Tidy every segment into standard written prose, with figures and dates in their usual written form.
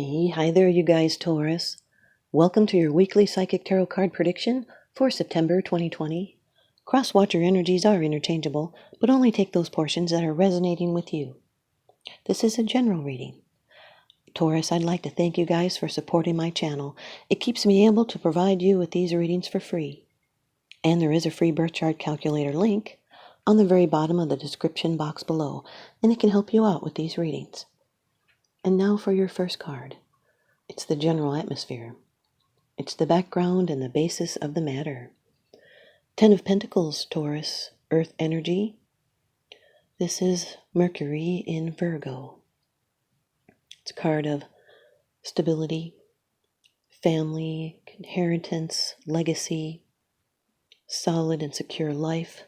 Hey, hi there, you guys, Taurus. Welcome to your weekly Psychic Tarot card prediction for September 2020. Cross-watcher energies are interchangeable, but only take those portions that are resonating with you. This is a general reading. Taurus, I'd like to thank you guys for supporting my channel. It keeps me able to provide you with these readings for free. And there is a free birth chart calculator link on the very bottom of the description box below, and it can help you out with these readings. And now for your first card. It's the general atmosphere. It's the background and the basis of the matter. 10 of Pentacles, Taurus, Earth energy. This is Mercury in Virgo. It's a card of stability, family, inheritance, legacy, solid and secure life.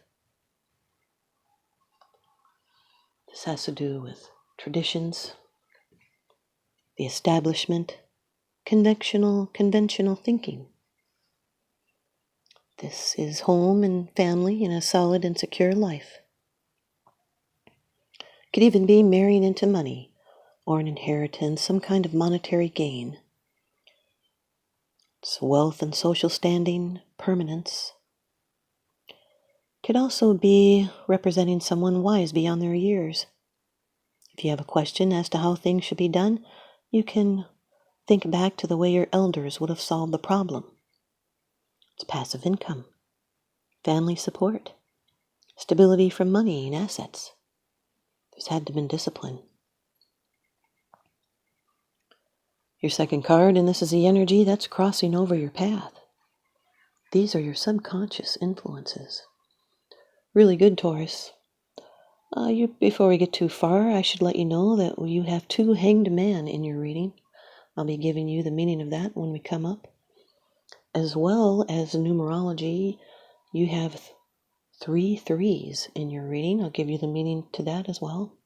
This has to do with traditions, the establishment, conventional thinking. This is home and family and a solid and secure life. Could even be marrying into money or an inheritance, some kind of monetary gain. It's wealth and social standing, permanence. Could also be representing someone wise beyond their years. If you have a question as to how things should be done, you can think back to the way your elders would have solved the problem. It's passive income, family support, stability from money and assets. There's had to be discipline. Your second card, and this is the energy that's crossing over your path. These are your subconscious influences. Really good, Taurus. Before we get too far, I should let you know that you have 2 hanged men in your reading. I'll be giving you the meaning of that when we come up. As well as numerology, you have 3 threes in your reading. I'll give you the meaning to that as well.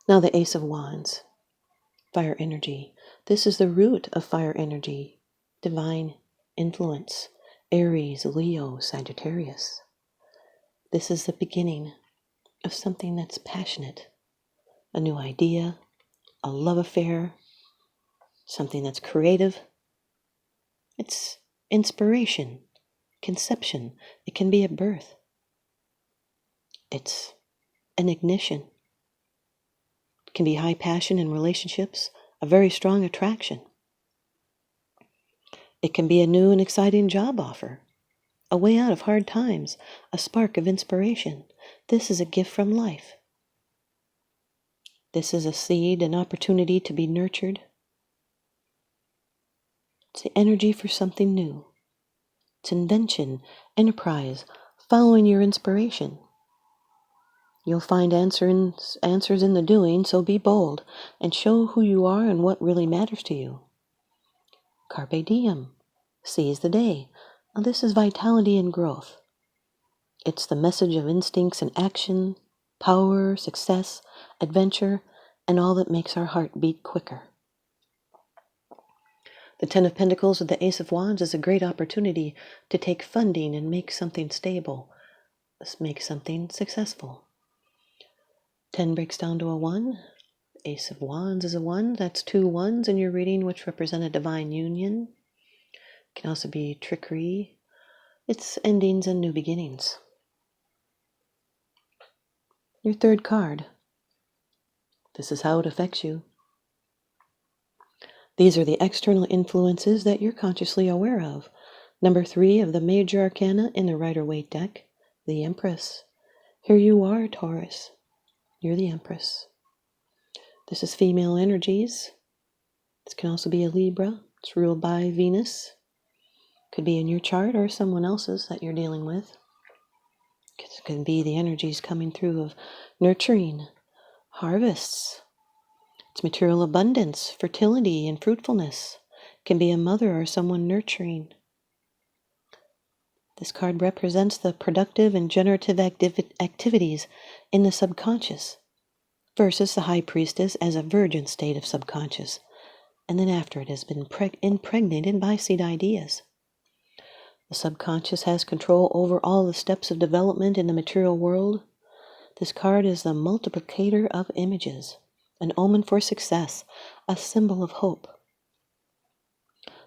Now the Ace of Wands, fire energy. This is the root of fire energy, divine influence, Aries, Leo, Sagittarius. This is the beginning of something that's passionate, a new idea, a love affair, something that's creative. It's inspiration, conception. It can be a birth. It's an ignition. It can be high passion in relationships, a very strong attraction. It can be a new and exciting job offer, a way out of hard times, a spark of inspiration. This is a gift from life. This is a seed, an opportunity to be nurtured. It's the energy for something new. It's invention, enterprise, following your inspiration. You'll find answers in the doing, so be bold and show who you are and what really matters to you. Carpe diem, seize the day. Now, this is vitality and growth. It's the message of instincts and action, power, success, adventure, and all that makes our heart beat quicker. The 10 of Pentacles with the Ace of Wands is a great opportunity to take funding and make something stable, make something successful. 10 breaks down to a 1. Ace of Wands is a 1. That's 2 ones in your reading, which represent a divine union. It can also be trickery. It's endings and new beginnings. Your third card. This is how it affects you. These are the external influences that you're consciously aware of. Number 3 of the major arcana in the Rider-Waite deck, the Empress. Here you are, Taurus. You're the Empress. This is female energies. This can also be a Libra. It's ruled by Venus. Could be in your chart or someone else's that you're dealing with. It can be the energies coming through of nurturing, harvests. It's material abundance, fertility, and fruitfulness. It can be a mother or someone nurturing. This card represents the productive and generative activities in the subconscious versus the High Priestess as a virgin state of subconscious, and then after it has been impregnated by seed ideas. The subconscious has control over all the steps of development in the material world. This card is the multiplicator of images, an omen for success, a symbol of hope.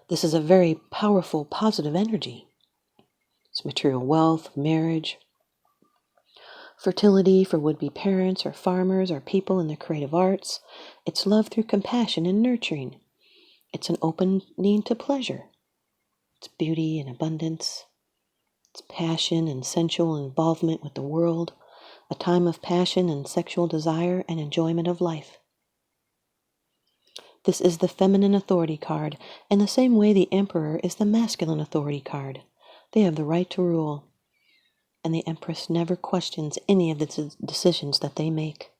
This is a very powerful, positive energy. It's material wealth, marriage, fertility for would-be parents or farmers or people in the creative arts. It's love through compassion and nurturing. It's an opening to pleasure. It's beauty and abundance. It's passion and sensual involvement with the world, a time of passion and sexual desire and enjoyment of life. This is the feminine authority card, in the same way the Emperor is the masculine authority card. They have the right to rule, and the Empress never questions any of the decisions that they make.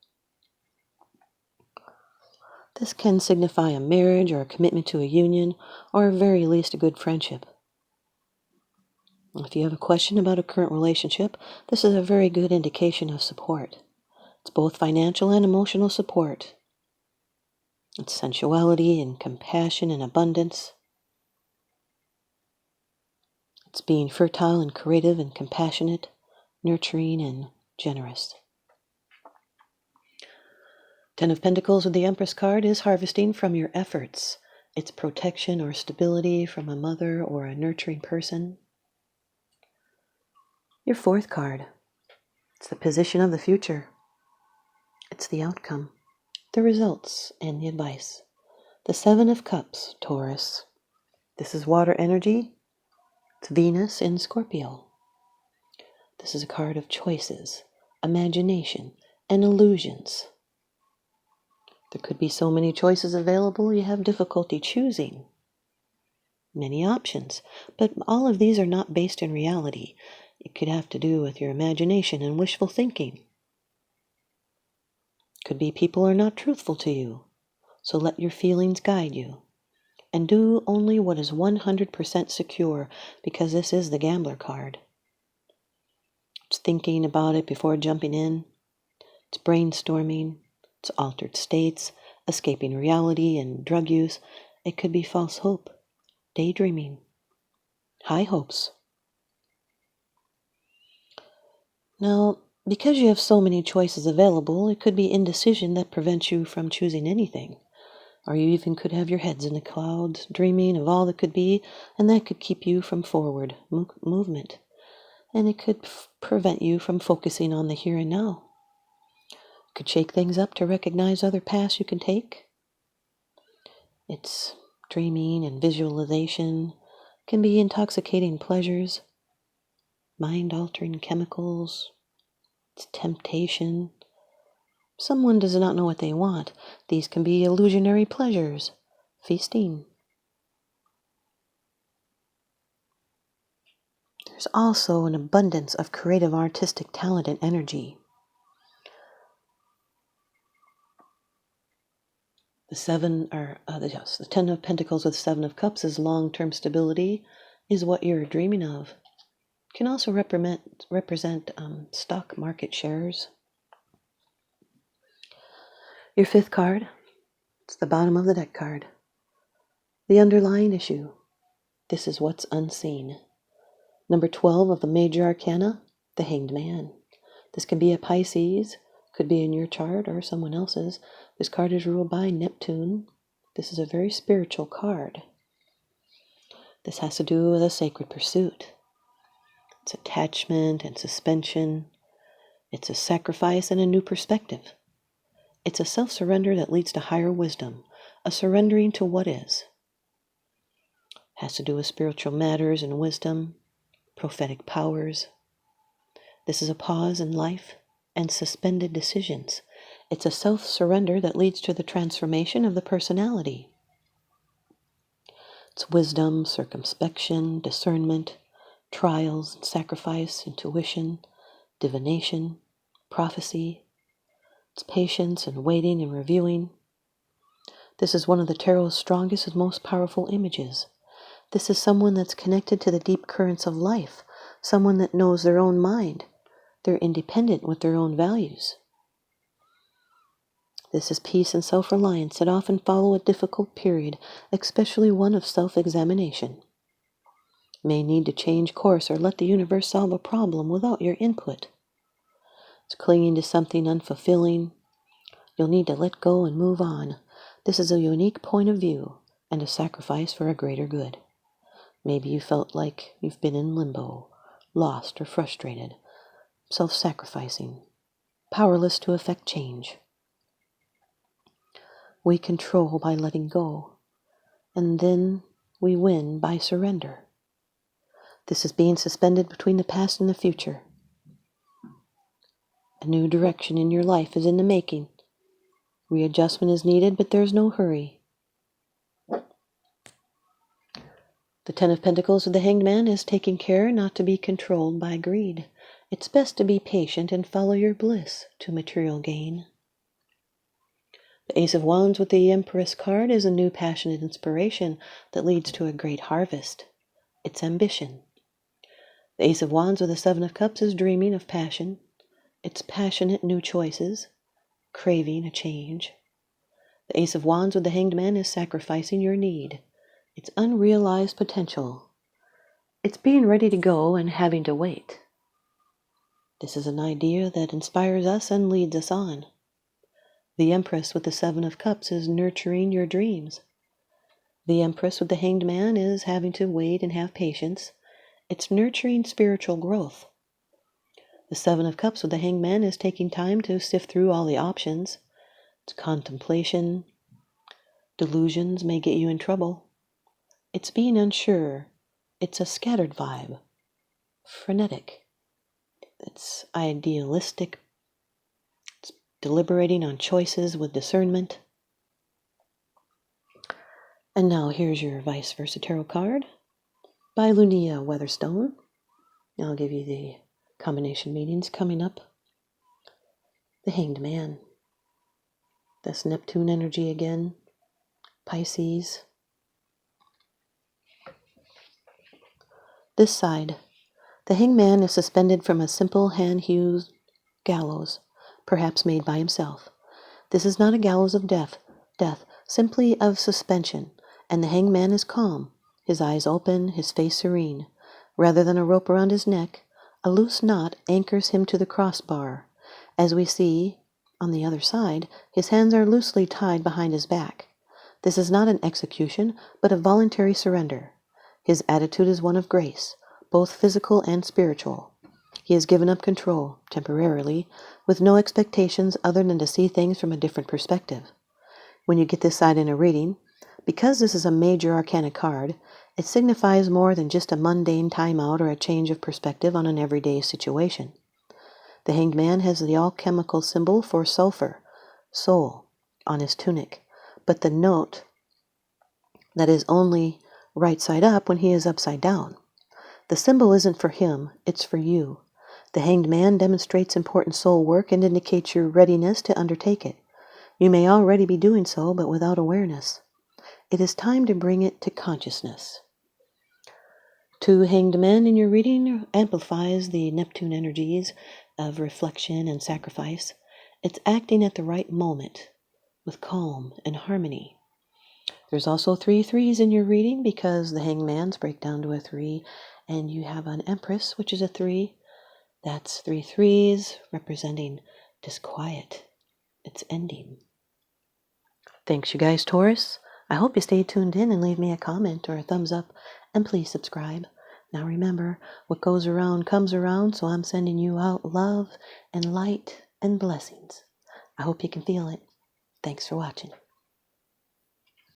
This can signify a marriage or a commitment to a union, or at very least a good friendship. If you have a question about a current relationship, this is a very good indication of support. It's both financial and emotional support. It's sensuality and compassion and abundance. It's being fertile and creative and compassionate, nurturing and generous. Ten of Pentacles with the Empress card is harvesting from your efforts. It's protection or stability from a mother or a nurturing person. Your fourth card, it's the position of the future. It's the outcome, the results, and the advice. The Seven of Cups, Taurus. This is water energy. It's Venus in Scorpio. This is a card of choices, imagination, and illusions. There could be so many choices available, you have difficulty choosing. Many options, but all of these are not based in reality. It could have to do with your imagination and wishful thinking. Could be people are not truthful to you, so let your feelings guide you. And do only what is 100% secure, because this is the gambler card. It's thinking about it before jumping in. It's brainstorming. It's altered states, escaping reality and drug use. It could be false hope, daydreaming, high hopes. Now, because you have so many choices available, it could be indecision that prevents you from choosing anything. Or you even could have your heads in the clouds, dreaming of all that could be, and that could keep you from forward movement. And it could prevent you from focusing on the here and now. It could shake things up to recognize other paths you can take. It's dreaming and visualization, can be intoxicating pleasures, mind-altering chemicals. It's temptation. Someone does not know what they want. These can be illusionary pleasures, feasting. There's also an abundance of creative artistic talent and energy. The Ten of Pentacles with Seven of Cups is long-term stability, is what you're dreaming of. It can also represent stock market shares. Your fifth card, it's the bottom of the deck card. The underlying issue. This is what's unseen. Number 12 of the major arcana, the Hanged Man. This can be a Pisces, could be in your chart or someone else's. This card is ruled by Neptune. This is a very spiritual card. This has to do with a sacred pursuit. It's attachment and suspension. It's a sacrifice and a new perspective. It's a self-surrender that leads to higher wisdom, a surrendering to what is. It has to do with spiritual matters and wisdom, prophetic powers. This is a pause in life and suspended decisions. It's a self-surrender that leads to the transformation of the personality. It's wisdom, circumspection, discernment, trials, and sacrifice, intuition, divination, prophecy. It's patience and waiting and reviewing. This is one of the tarot's strongest and most powerful images. This is someone that's connected to the deep currents of life, someone that knows their own mind. They're independent with their own values. This is peace and self-reliance that often follow a difficult period, especially one of self-examination. May need to change course or let the universe solve a problem without your input. It's clinging to something unfulfilling, You'll need to let go and move on. This is a unique point of view and a sacrifice for a greater good. Maybe you felt like you've been in limbo, lost or frustrated, self-sacrificing, powerless to effect change. We control by letting go, and then we win by surrender. This is being suspended between the past and the future. A new direction in your life is in the making. Readjustment is needed, but there's no hurry. The Ten of Pentacles with the Hanged Man is taking care not to be controlled by greed. It's best to be patient and follow your bliss to material gain. The Ace of Wands with the Empress card is a new passionate inspiration that leads to a great harvest. It's ambition. The Ace of Wands with the Seven of Cups is dreaming of passion. It's passionate new choices, craving a change. The Ace of Wands with the Hanged Man is sacrificing your need. It's unrealized potential. It's being ready to go and having to wait. This is an idea that inspires us and leads us on. The Empress with the Seven of Cups is nurturing your dreams. The Empress with the Hanged Man is having to wait and have patience. It's nurturing spiritual growth. The Seven of Cups with the Hanged Man is taking time to sift through all the options. It's contemplation. Delusions may get you in trouble. It's being unsure. It's a scattered vibe. Frenetic. It's idealistic. It's deliberating on choices with discernment. And now here's your ViceVersa Tarot card by Lunaea Weatherstone. I'll give you the combination meanings coming up. The Hanged Man. That's Neptune energy again. Pisces. This side. The Hanged Man is suspended from a simple hand-hewn gallows, perhaps made by himself. This is not a gallows of death, simply of suspension, and the Hanged Man is calm, his eyes open, his face serene. Rather than a rope around his neck, a loose knot anchors him to the crossbar. As we see, on the other side, his hands are loosely tied behind his back. This is not an execution, but a voluntary surrender. His attitude is one of grace, both physical and spiritual. He has given up control, temporarily, with no expectations other than to see things from a different perspective. When you get this side in a reading, because this is a major arcana card, it signifies more than just a mundane timeout or a change of perspective on an everyday situation. The Hanged Man has the alchemical symbol for sulfur, soul, on his tunic, but the note that is only right side up when he is upside down. The symbol isn't for him, it's for you. The Hanged Man demonstrates important soul work and indicates your readiness to undertake it. You may already be doing so, but without awareness. It is time to bring it to consciousness. Two Hanged Men in your reading amplifies the Neptune energies of reflection and sacrifice. It's acting at the right moment, with calm and harmony. There's also 3 threes in your reading because the Hanged Man's break down to a 3, and you have an Empress, which is a 3. That's 3 threes representing disquiet. It's ending. Thanks, you guys, Taurus. I hope you stay tuned in and leave me a comment or a thumbs up, and please subscribe. Now remember, what goes around comes around, so I'm sending you out love and light and blessings. I hope you can feel it. Thanks for watching.